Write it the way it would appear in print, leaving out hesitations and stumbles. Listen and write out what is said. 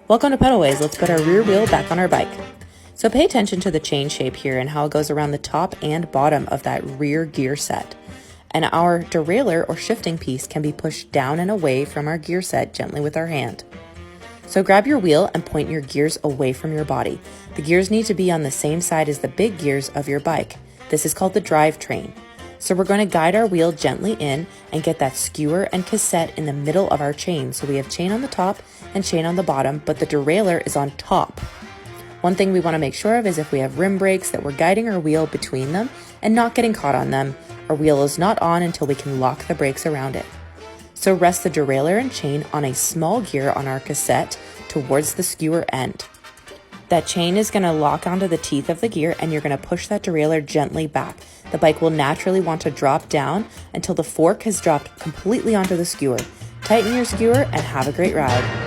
Welcome to Pedalways. Let's put our rear wheel back on our bike. So pay attention to the chain shape here and how it goes around the top and bottom of that rear gear set. And our derailleur or shifting piece can be pushed down and away from our gear set gently with our hand. So grab your wheel and point your gears away from your body. The gears need to be on the same side as the big gears of your bike. This is called the drivetrain. So we're going to guide our wheel gently in and get that skewer and cassette in the middle of our chain. So we have chain on the top and chain on the bottom, but the derailleur is on top. One thing we want to make sure of is if we have rim brakes that we're guiding our wheel between them and not getting caught on them. Our wheel is not on until we can lock the brakes around it. So rest the derailleur and chain on a small gear on our cassette towards the skewer end. That chain is going to lock onto the teeth of the gear and you're going to push that derailleur gently back. The bike will naturally want to drop down until the fork has dropped completely onto the skewer. Tighten your skewer and have a great ride.